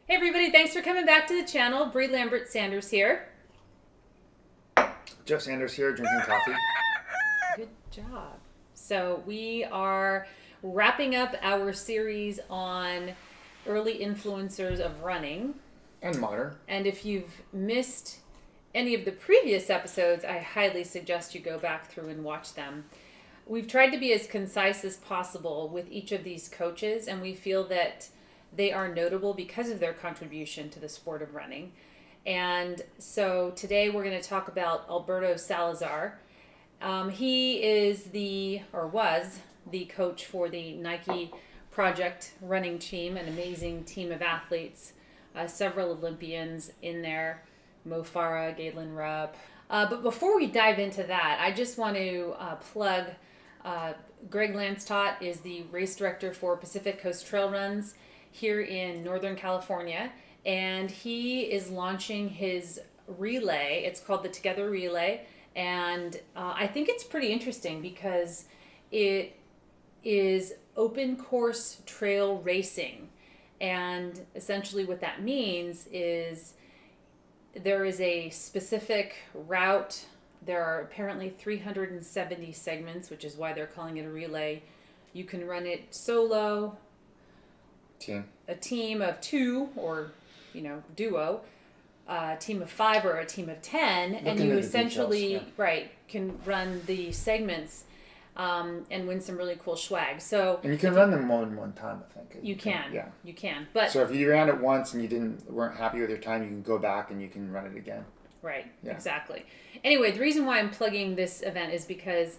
Hey everybody, thanks for coming back to the channel. Bree Lambert-Sanders here. Jeff Sanders here, drinking coffee. Good job. So we are wrapping up our series on early influencers of running. And modern. And if you've missed any of the previous episodes, I highly suggest you go back through and watch them. We've tried to be as concise as possible with each of these coaches, and we feel that they are notable because of their contribution to the sport of running. And so today we're going to talk about Alberto Salazar. He is was the coach for the Nike Project running team, an amazing team of athletes, several Olympians in there, Mo Farah, Galen Rupp. But before we dive into that, I just want to plug Greg Lanstott is the race director for Pacific Coast Trail Runs here in Northern California, and he is launching his relay. It's called the Together Relay, and I think it's pretty interesting because it is open course trail racing, and essentially what that means is there is a specific route. There are apparently 370 segments, which is why they're calling it a relay. You can run it solo, a team of two, or duo, a team of 5 or a team of 10, and you essentially can run the segments and win some really cool swag. So and you can run them more than one time, I think. You can. But so if you ran it once and you weren't happy with your time, you can go back and you can run it again. Right, exactly. Anyway, the reason why I'm plugging this event is because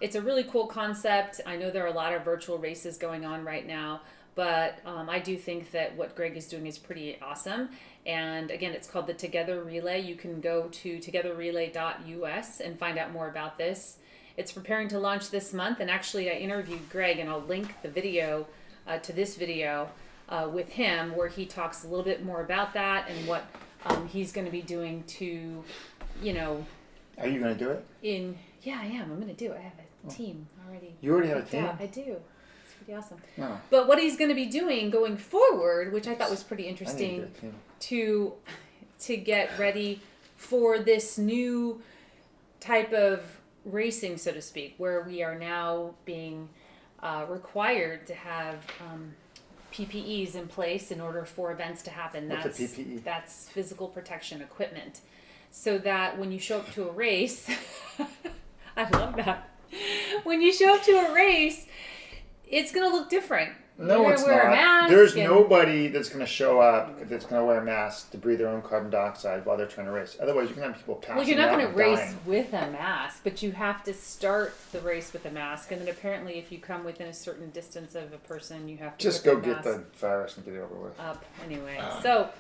it's a really cool concept. I know there are a lot of virtual races going on right now, but I do think that what Greg is doing is pretty awesome. And again, it's called the Together Relay. You can go to togetherrelay.us and find out more about this. It's preparing to launch this month, and actually I interviewed Greg, and I'll link the video to this video with him, where he talks a little bit more about that and what he's going to be doing to, Are you going to do it? Yeah, I am. I'm going to do it. I have a team already. You already have a team? I do. It's pretty awesome. Oh. But what he's going to be doing going forward, which I thought was pretty interesting, to get ready for this new type of racing, so to speak, where we are now being required to have PPEs in place in order for events to happen. What's a PPE? That's physical protection equipment. So that when you show up to a race, I love that. When you show up to a race, it's going to look different. No, it's wear not. A mask There's nobody that's going to show up that's going to wear a mask to breathe their own carbon dioxide while they're trying to race. Otherwise, you can have people passing out. Well, you're not going to race dying with a mask, but you have to start the race with a mask. And then apparently, if you come within a certain distance of a person, you have to just go get the virus and get it over with. Up anyway. So,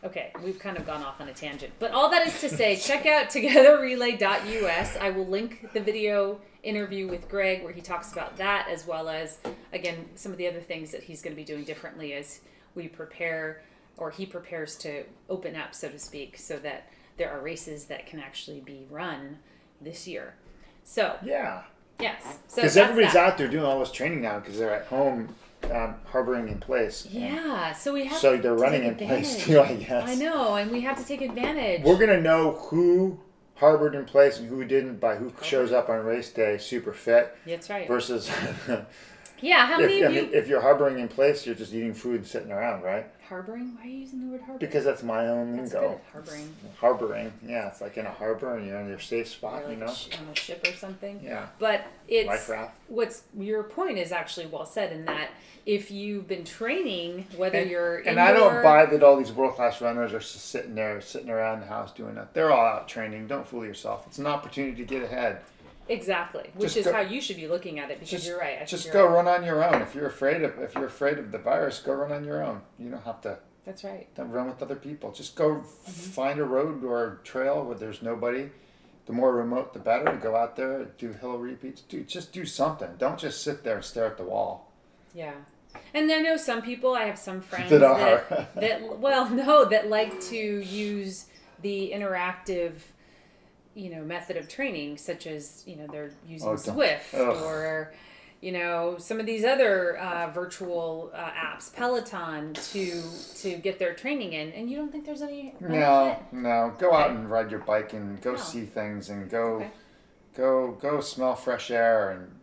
okay, we've kind of gone off on a tangent. But all that is to say, check out togetherrelay.us. I will link the video interview with Greg where he talks about that, as well as, again, some of the other things that he's going to be doing differently as we prepare, or he prepares to open up, so to speak, so that there are races that can actually be run this year. So, yeah. Yes. Because everybody's out there doing all this training now because they're at home harboring in place. Yeah, so we have so they're running in place too, I guess. I know, and we have to take advantage. We're going to know who harbored in place and who didn't by who shows up on race day super fit. That's right. Versus yeah, how many of you... if you're harboring in place, you're just eating food and sitting around, right? Harboring? Why are you using the word harboring? Because that's my own lingo. That's good. Harboring. Harboring, yeah. It's like in a harbor and you're in your safe spot, like on a ship or something. Yeah. But it's... Life raft. Your point is actually well said in that if you've been training, whether you're And I don't buy that all these world-class runners are just sitting around the house doing that. They're all out training. Don't fool yourself. It's an opportunity to get ahead. Exactly, which is how you should be looking at it, because you're right. Just go run on your own. If you're afraid of the virus, go run on your own. You don't have to. That's right. Don't run with other people. Just go find a road or a trail where there's nobody. The more remote, the better. Go out there, do hill repeats. Just do something. Don't just sit there and stare at the wall. Yeah. And I know some people, I have some friends that like to use the interactive, method of training, such as, they're using Swift or some of these other virtual apps, Peloton, to get their training in, and you don't think there's any benefit? No. Go out and ride your bike and go see things and go smell fresh air and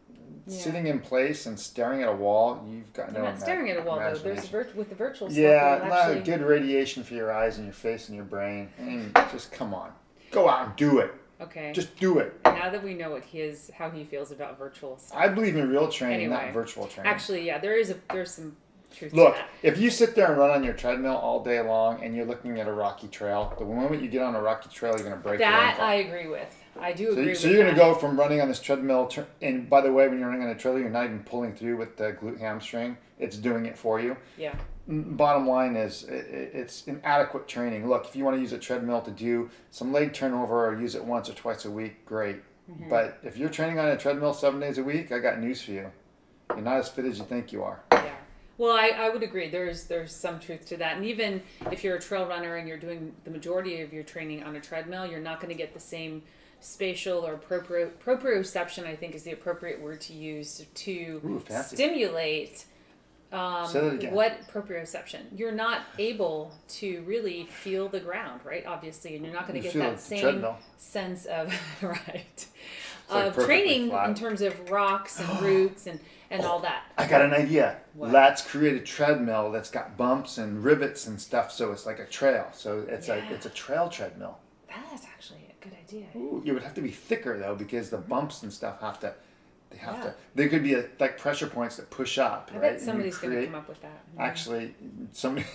sitting in place and staring at a wall. You've got You're not staring at a wall though. There's with the virtual stuff. Yeah, good radiation for your eyes and your face and your brain. And just come on, go out and do it. Okay. Just do it. Now that we know how he feels about virtual stuff. I believe in real training, not virtual training. Actually, yeah, there's some truth Look, to that. if you sit there and run on your treadmill all day long and you're looking at a rocky trail, the moment you get on a rocky trail, you're going to break your ankle. That I agree with. I do agree with that. So you're going to go from running on this treadmill, and by the way, when you're running on a treadmill, you're not even pulling through with the glute hamstring. It's doing it for you. Yeah. Bottom line is it's inadequate training. Look, if you want to use a treadmill to do some leg turnover or use it once or twice a week, great. Mm-hmm. But if you're training on a treadmill 7 days a week, I got news for you. You're not as fit as you think you are. Yeah. Well, I would agree. There's some truth to that. And even if you're a trail runner and you're doing the majority of your training on a treadmill, you're not going to get the same spatial or proprioception, I think is the appropriate word to use to stimulate what proprioception. You're not able to really feel the ground, right? Obviously, and you're not going to get that same sense of of training in terms of rocks and roots and all that. I got an idea. What? Let's create a treadmill that's got bumps and rivets and stuff, so it's like a trail. So it's a trail treadmill. That is actually a good idea. Ooh, it would have to be thicker though, because the bumps and stuff have to. There could be like pressure points that push up. I bet somebody's going to come up with that. Actually, somebody.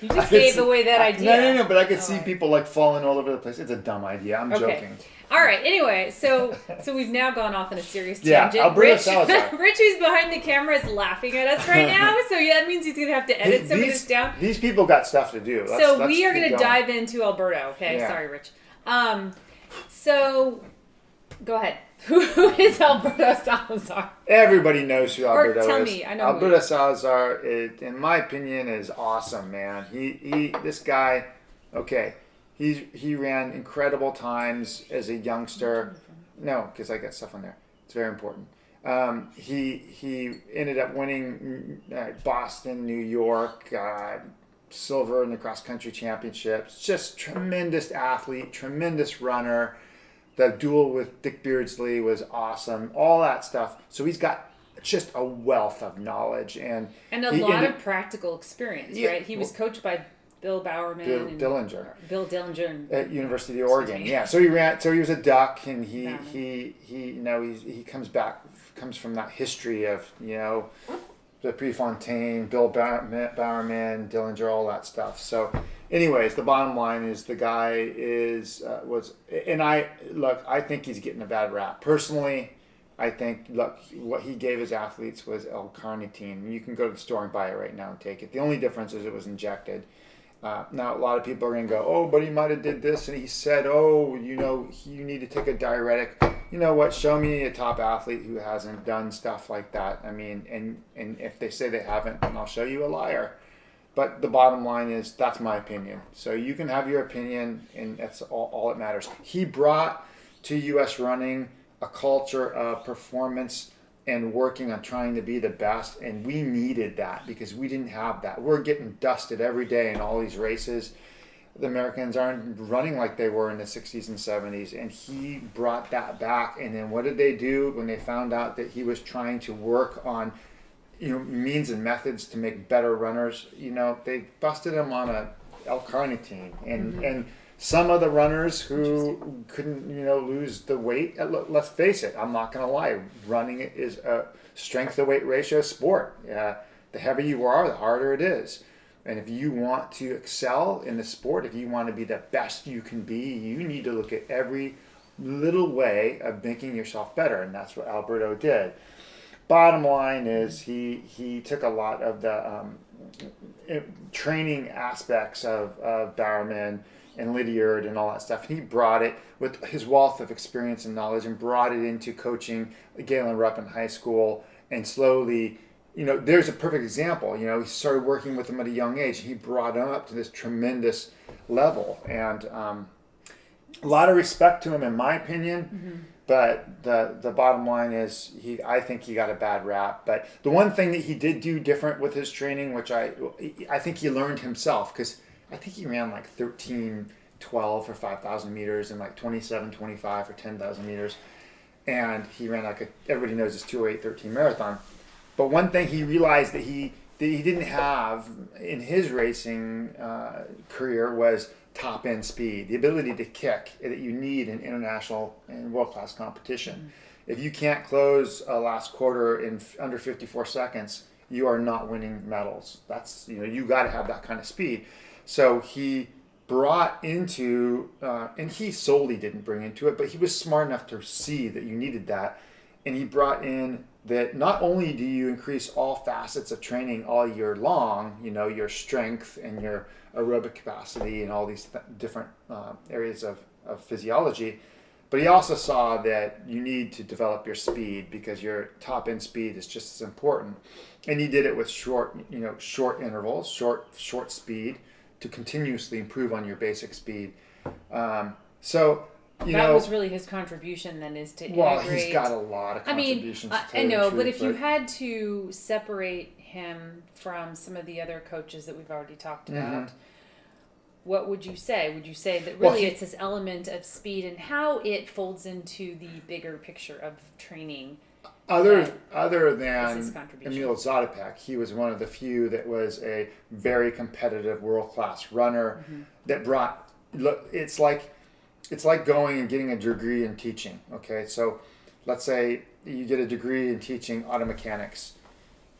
You just gave away that idea. No, but I could see people like falling all over the place. It's a dumb idea. I'm joking. All right. Anyway, so we've now gone off on a serious tangent. Yeah, Alberto Salazar. Rich, who's behind the camera, is laughing at us right now. So that means he's going to have to edit some of this down. These people got stuff to do. So we are going to dive into Alberto. Okay, sorry, Rich. So go ahead. Who is Alberto Salazar? Everybody knows who Alberto is. Or tell me, I know. Alberto Salazar, in my opinion, is awesome, man. This guy, okay, he ran incredible times as a youngster. No, because I got stuff on there. It's very important. He ended up winning Boston, New York, silver in the cross country championships. Just tremendous athlete, tremendous runner. The duel with Dick Beardsley was awesome. All that stuff. So he's got just a wealth of knowledge and a lot of practical experience, right? He was coached by Bill Bowerman Bill Dillinger at University of Oregon. Yeah. So he ran. So he was a Duck, and he comes from that history of the Prefontaine, Bill Bowerman, Dillinger, all that stuff. So. Anyways, the bottom line is the guy I think he's getting a bad rap. Personally, I think, what he gave his athletes was L-carnitine. You can go to the store and buy it right now and take it. The only difference is it was injected. Now, a lot of people are going to go, oh, but he might have did this, and he said, you need to take a diuretic. You know what? Show me a top athlete who hasn't done stuff like that. I mean, and if they say they haven't, then I'll show you a liar. But the bottom line is, that's my opinion. So you can have your opinion, and that's all that matters. He brought to U.S. running a culture of performance and working on trying to be the best, and we needed that because we didn't have that. We're getting dusted every day in all these races. The Americans aren't running like they were in the 60s and 70s, and he brought that back. And then what did they do when they found out that he was trying to work on means and methods to make better runners? They busted him on a L-carnitine, and some of the runners who couldn't, lose the weight. Let's face it, I'm not going to lie. Running is a strength to weight ratio sport. The heavier you are, the harder it is. And if you want to excel in the sport, if you want to be the best you can be, you need to look at every little way of making yourself better, and that's what Alberto did. Bottom line is he took a lot of the training aspects of Bowerman and Lydiard and all that stuff. And he brought it with his wealth of experience and knowledge and brought it into coaching Galen Rupp in high school. And slowly, there's a perfect example. He started working with him at a young age. He brought him up to this tremendous level. And a lot of respect to him, in my opinion. Mm-hmm. But the bottom line is I think he got a bad rap. But the one thing that he did do different with his training, which I think he learned himself, because I think he ran like 13:12 for 5,000 meters and like 27:25 for 10,000 meters. And he ran everybody knows his 2:08:13 marathon. But one thing he realized that he didn't have in his racing career was top end speed, the ability to kick that you need in international and world class competition. If you can't close a last quarter in under 54 seconds, you are not winning medals. That's, you got to have that kind of speed. So he brought into, and he solely didn't bring into it, but he was smart enough to see that you needed that. And he brought in that not only do you increase all facets of training all year long, your strength and your aerobic capacity and all these different areas of physiology, but he also saw that you need to develop your speed because your top end speed is just as important. And he did it with short intervals, short speed to continuously improve on your basic speed. That was really his contribution then, is to integrate. Well, he's got a lot of contributions. I know, but if you had to separate him from some of the other coaches that we've already talked about, what would you say? Would you say that really it's this element of speed and how it folds into the bigger picture of training? Other than Emil Zatopek, he was one of the few that was a very competitive world-class runner that brought. Look, it's like going and getting a degree in teaching. Okay, so let's say you get a degree in teaching auto mechanics,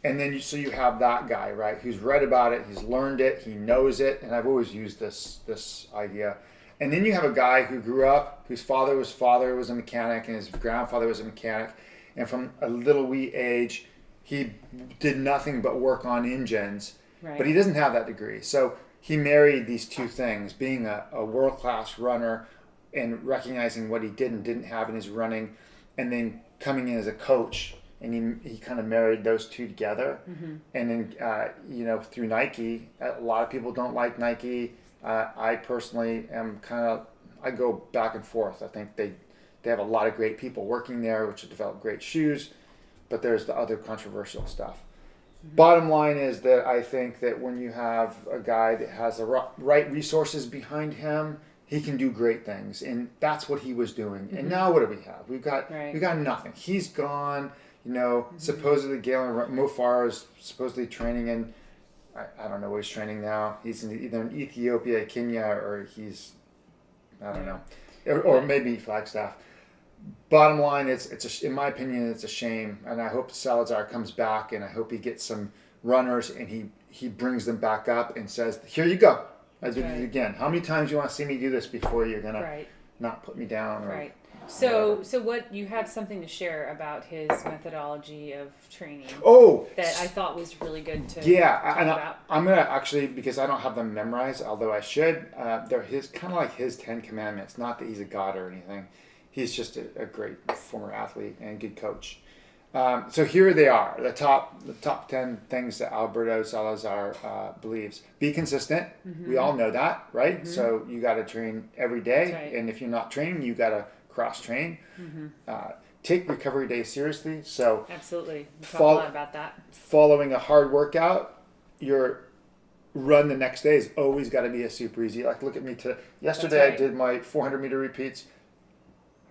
and then you have that guy, right, who's read about it, he's learned it, he knows it, and I've always used this idea. And then you have a guy who grew up, whose father was a mechanic, and his grandfather was a mechanic, and from a little wee age, he did nothing but work on engines, but he doesn't have that degree. So he married these two things, being a world-class runner and recognizing what he did and didn't have in his running, and then coming in as a coach, and he kind of married those two together. And then through Nike, a lot of people don't like Nike. I personally am I go back and forth. I think they have a lot of great people working there, which have developed great shoes, but there's the other controversial stuff. Bottom line is that I think that when you have a guy that has the right resources behind him, he can do great things, and that's what he was doing. And now what do we have? We've got nothing. He's gone. Supposedly Galen Mofar is supposedly training in. I don't know where he's training now. He's either in Ethiopia, Kenya, or he's I don't know, or maybe Flagstaff. Bottom line, in my opinion, it's a shame, and I hope Salazar comes back, and I hope he gets some runners, and he brings them back up and says, "Here you go. I did it again. How many times do you want to see me do this before you're gonna not put me down?" Or So what you have something to share about his methodology of training? That I thought was really good to talk about. I'm gonna actually, because I don't have them memorized, although I should. They're kind of like his 10 Commandments. Not that he's a god or anything. He's just a great former athlete and good coach. So here they are, the top 10 things that Alberto Salazar believes. Be consistent. We all know that, right? So you got to train every day, and if you're not training, you got to cross train. Take recovery days seriously. So absolutely, we talk a lot about that. Following a hard workout, your run the next day is always got to be a super easy. Like look at me today. Yesterday I did my 400 meter repeats,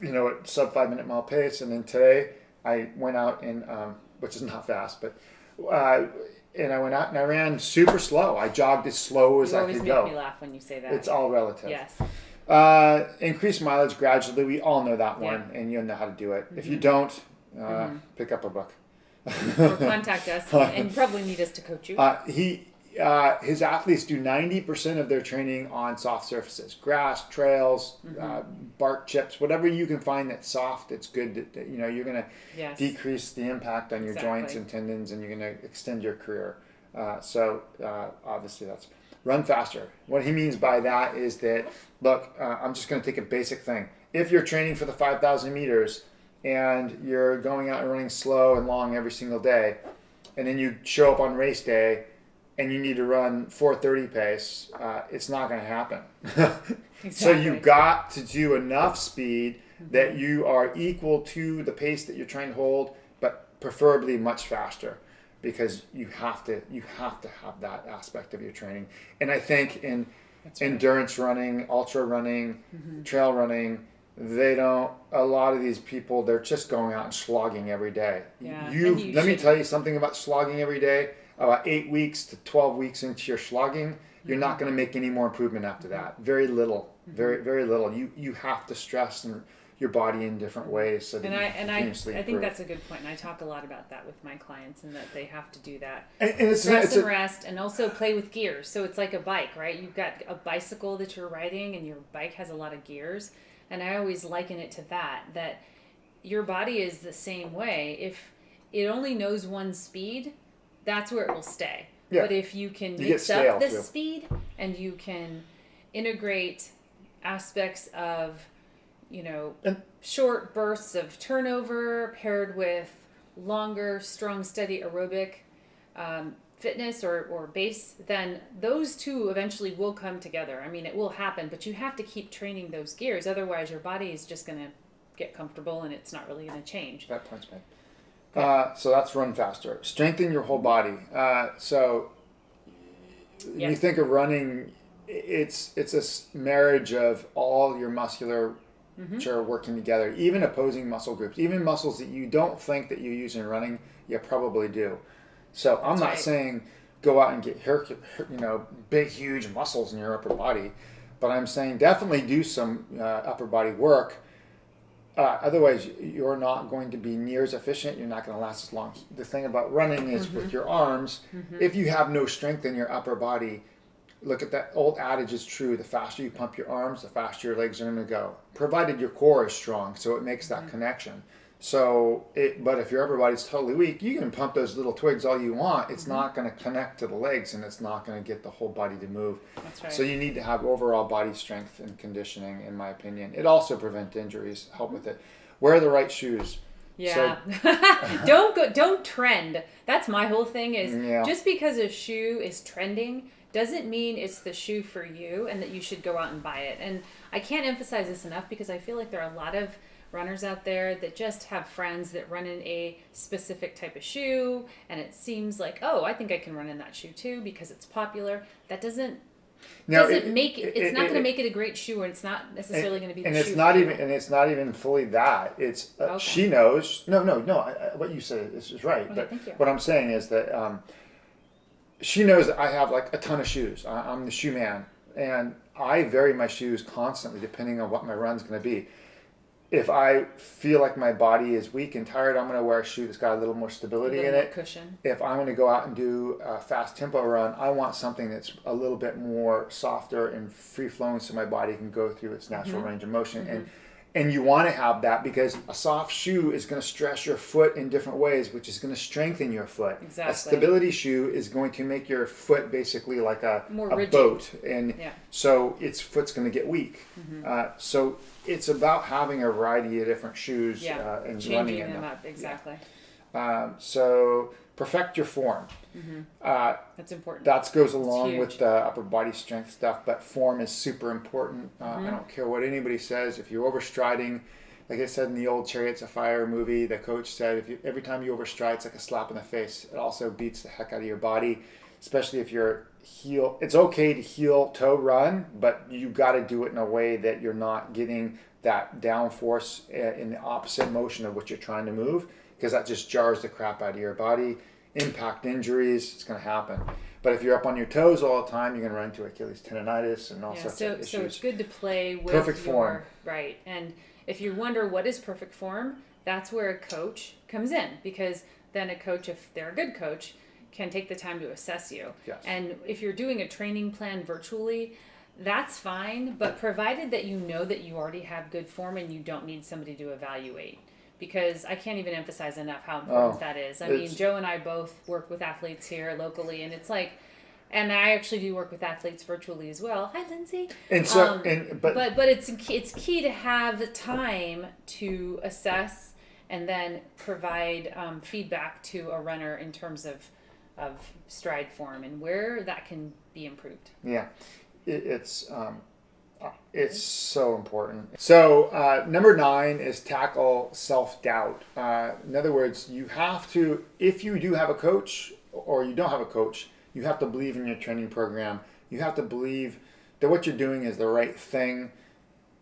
at sub 5 minute mile pace, and then today I went out and, which is not fast, but, and I went out and I ran super slow. I jogged as slow as I could go. You always make me laugh when you say that. It's all relative. Yes. Increase mileage gradually. We all know that one, and you'll know how to do it. If you don't, pick up a book. Or contact us, and probably need us to coach you. His athletes do 90% of their training on soft surfaces, grass, trails, bark chips, whatever you can find that's soft. It's good that you're going to decrease the impact on your joints and tendons, and you're going to extend your career. So obviously that's run faster. What he means by that is that, look, I'm just going to take a basic thing. If you're training for the 5,000 meters and you're going out and running slow and long every single day, and then you show up on race day and you need to run 4:30 pace, it's not going to happen. Exactly. So you've got to do enough speed that you are equal to the pace that you're trying to hold, but preferably much faster, because you have to have that aspect of your training. And I think in endurance running, ultra running, trail running, a lot of these people, they're just going out and slogging every day. Yeah. Let me tell you something about slogging every day. About 8 weeks to 12 weeks into your slogging, you're not going to make any more improvement after that. Very little, very little. You have to stress your body in different ways so that I think that's a good point. And I talk a lot about that with my clients, and that they have to do that. And stress and rest, and also play with gears. So it's like a bike, right? You've got a bicycle that you're riding, and your bike has a lot of gears. And I always liken it to that your body is the same way. If it only knows one speed, that's where it will stay. Yeah. But if you can mix up the speed, and you can integrate aspects of, short bursts of turnover paired with longer, strong, steady aerobic fitness or base, then those two eventually will come together. I mean, it will happen, but you have to keep training those gears. Otherwise, your body is just going to get comfortable, and it's not really going to change. That point's made. So that's run faster. Strengthen your whole body. You think of running, it's a marriage of all your muscular are working together, even opposing muscle groups, even muscles that you don't think that you use in running, you probably do. So I'm not saying go out and get big, huge muscles in your upper body, but I'm saying definitely do some upper body work. Otherwise, you're not going to be near as efficient. You're not going to last as long. The thing about running is with your arms, if you have no strength in your upper body, look at that old adage is true. The faster you pump your arms, the faster your legs are going to go, provided your core is strong, so it makes that connection. So, but if your upper body's totally weak, you can pump those little twigs all you want. It's not going to connect to the legs, and it's not going to get the whole body to move. That's right. So you need to have overall body strength and conditioning, in my opinion. It also prevents injuries, help with it. Wear the right shoes. Yeah. So, don't trend. That's my whole thing is just because a shoe is trending doesn't mean it's the shoe for you and that you should go out and buy it. And I can't emphasize this enough, because I feel like there are a lot of runners out there that just have friends that run in a specific type of shoe, and it seems like, oh, I think I can run in that shoe too because it's popular. That doesn't make it. It's not going to make it a great shoe, and it's not necessarily going to be the shoe. And it's not even fully that. It's she knows. No. What you said is right. Okay, but what I'm saying is that she knows that I have like a ton of shoes. I'm the shoe man, and I vary my shoes constantly depending on what my run's going to be. If I feel like my body is weak and tired, I'm going to wear a shoe that's got a little more stability in it. Cushion. If I'm going to go out and do a fast tempo run, I want something that's a little bit more softer and free flowing, so my body can go through its natural range of motion. And you want to have that, because a soft shoe is going to stress your foot in different ways, which is going to strengthen your foot. Exactly. A stability shoe is going to make your foot basically like a boat, and so its foot's going to get weak. So it's about having a variety of different shoes and changing running in them up. Exactly. So perfect your form. That's important. That goes along with the upper body strength stuff, but form is super important. I don't care what anybody says. If you're overstriding, like I said in the old Chariots of Fire movie, the coach said, every time you overstride, it's like a slap in the face. It also beats the heck out of your body, especially if you're it's okay to heel toe run, but you got to do it in a way that you're not getting that down force in the opposite motion of what you're trying to move, because that just jars the crap out of your body. Impact injuries, it's going to happen. But if you're up on your toes all the time, you're going to run into Achilles tendonitis and all sorts of issues. So it's good to play with perfect form. Right. And if you wonder what is perfect form, that's where a coach comes in, because then a coach, if they're a good coach, can take the time to assess you. Yes. And if you're doing a training plan virtually, that's fine, but provided that you know that you already have good form and you don't need somebody to evaluate. Because I can't even emphasize enough how important that is. I mean, Joe and I both work with athletes here locally, and it's like, and I actually do work with athletes virtually as well. Hi, Lindsay. And so, but it's key to have time to assess and then provide feedback to a runner in terms of of stride form and where that can be improved. Yeah, it's so important. So number 9 is tackle self-doubt. In other words, you have to, if you do have a coach or you don't have a coach, you have to believe in your training program. You have to believe that what you're doing is the right thing,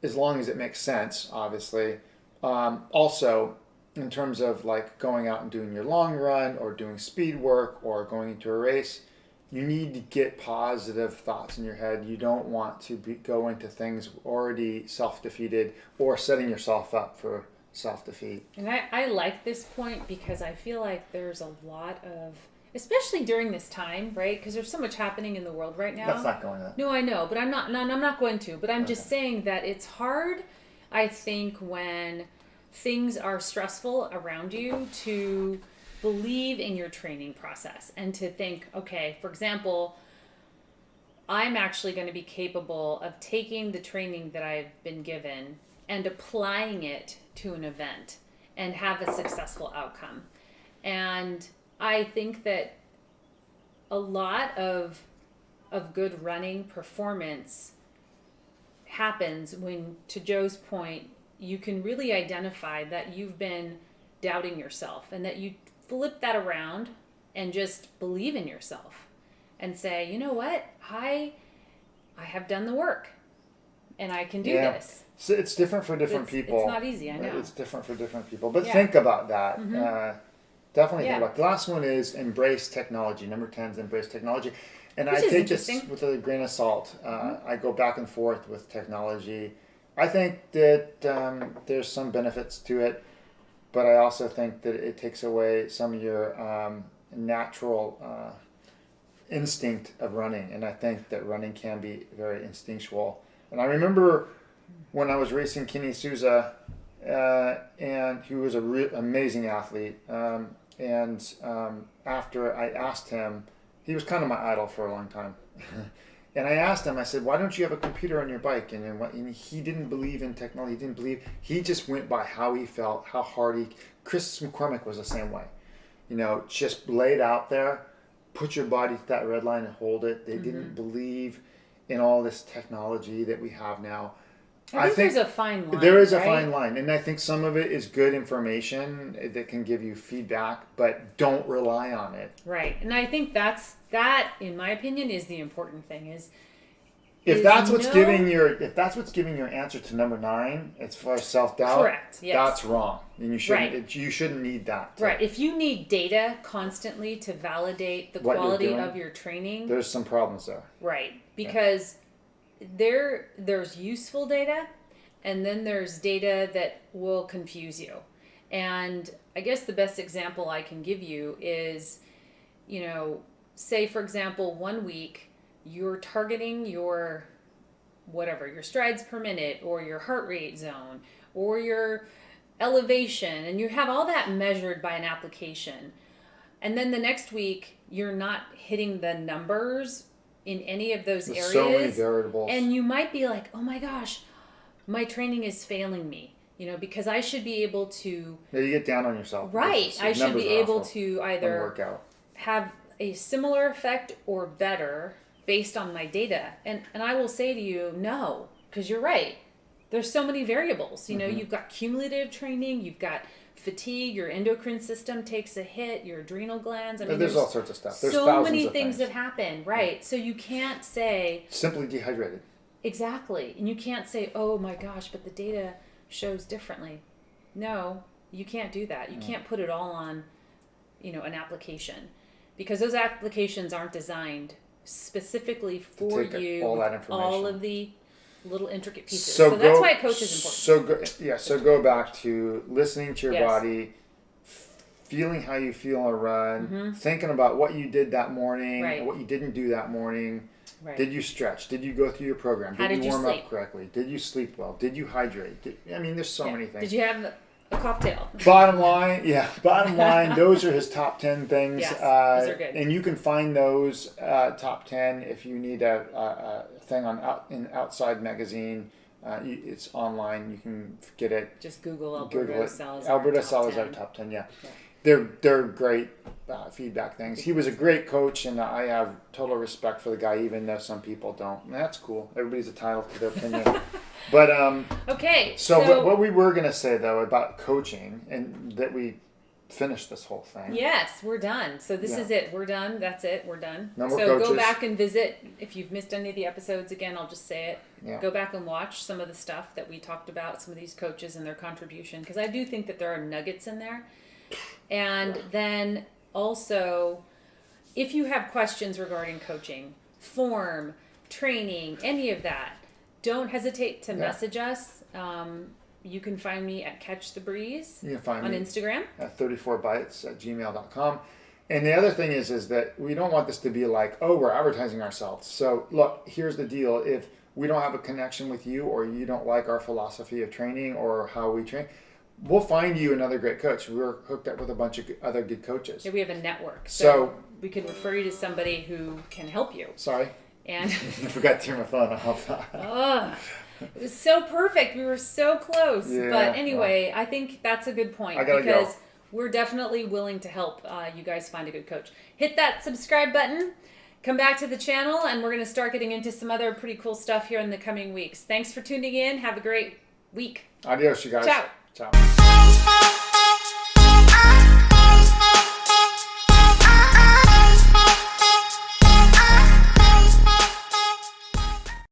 as long as it makes sense, obviously. Also, in terms of like going out and doing your long run or doing speed work or going into a race, you need to get positive thoughts in your head. You don't want to go into things already self-defeated or setting yourself up for self-defeat. And I like this point because I feel like there's a lot of, especially during this time, right? Because there's so much happening in the world right now. That's not going to. No, I know, but I'm not going to. But I'm just saying that it's hard, I think, when things are stressful around you to believe in your training process and to think, okay, for example, I'm actually going to be capable of taking the training that I've been given and applying it to an event and have a successful outcome. And I think that a lot of good running performance happens when, to Joe's point, you can really identify that you've been doubting yourself and that you flip that around and just believe in yourself and say, you know what, I have done the work and I can do this. So it's different for different people. It's not easy, I know. It's different for different people. But think about that. Definitely think about it. The last one is embrace technology. Number 10 is embrace technology. And I take this with a grain of salt. I go back and forth with technology. I think that there's some benefits to it, but I also think that it takes away some of your natural instinct of running. And I think that running can be very instinctual. And I remember when I was racing Kenny Souza, and he was an amazing athlete. After I asked him, he was kind of my idol for a long time. And I asked him, I said, why don't you have a computer on your bike? And he didn't believe in technology. He didn't believe. He just went by how he felt, how hard Chris McCormick was the same way. Just lay it out there, put your body to that red line and hold it. They didn't believe in all this technology that we have now. I think there's a fine line. There is a fine line. And I think some of it is good information that can give you feedback, but don't rely on it. Right. And I think that, in my opinion, is the important thing. If that's what's giving your answer to number 9, as far as self-doubt, correct, yes, that's wrong. And you shouldn't you shouldn't need that. Right. If you need data constantly to validate the quality of your training, there's some problems there. Right. Because there's useful data, and then there's data that will confuse you. And I guess the best example I can give you is, say for example, 1 week you're targeting your strides per minute or your heart rate zone or your elevation, and you have all that measured by an application. And then the next week you're not hitting the numbers in any of those areas. So many variables. And you might be like, oh my gosh, my training is failing me, because I should be able to... Yeah, you get down on yourself. Right. I should be able to either have a similar effect or better based on my data. And I will say to you, no, because you're right. There's so many variables. You've got cumulative training, you've got fatigue, your endocrine system takes a hit, your adrenal glands. There's all sorts of stuff. There's so many things that happen, right? Yeah. So you can't say... Simply dehydrated. Exactly. And you can't say, oh my gosh, but the data shows differently. No, you can't do that. You can't put it all on, an application. Because those applications aren't designed specifically for you. All that information. All of the little intricate pieces. So that's why a coach is important. So go back to listening to your body, feeling how you feel on a run, thinking about what you did that morning, what you didn't do that morning. Right. Did you stretch? Did you go through your program? Did you warm up correctly? Did you sleep well? Did you hydrate? There's so many things. Did you have a cocktail? Bottom line, those are his top 10 things. Yes, those are good. And you can find those top 10 if you need a thing in Outside Magazine. It's online. You can get it. Just Google Alberto Salazar. Alberto Salazar top 10, yeah. they're great feedback things. He was a great coach, and I have total respect for the guy, even though some people don't. And that's cool. Everybody's entitled to their opinion. But okay. So what we were gonna say though about coaching, and that we finished this whole thing. Yes, we're done. So this is it. We're done. That's it. We're done. No more so coaches. Go back and visit. If you've missed any of the episodes, again, I'll just say it. Yeah. Go back and watch some of the stuff that we talked about, some of these coaches and their contribution, because I do think that there are nuggets in there. And then also, if you have questions regarding coaching, form, training, any of that, don't hesitate to message us. You can find me at Catch the Breeze on Instagram. At 34bites@gmail.com. And the other thing is that we don't want this to be like, oh, we're advertising ourselves. So look, here's the deal. If we don't have a connection with you, or you don't like our philosophy of training or how we train, we'll find you another great coach. We're hooked up with a bunch of other good coaches. Yeah, we have a network. So we can refer you to somebody who can help you. Sorry. And I forgot to turn my phone off. It was so perfect. We were so close. Yeah, but anyway, I think that's a good point. I gotta because we're definitely willing to help you guys find a good coach. Hit that subscribe button. Come back to the channel, and we're going to start getting into some other pretty cool stuff here in the coming weeks. Thanks for tuning in. Have a great week. Adios, you guys. Ciao. Ciao.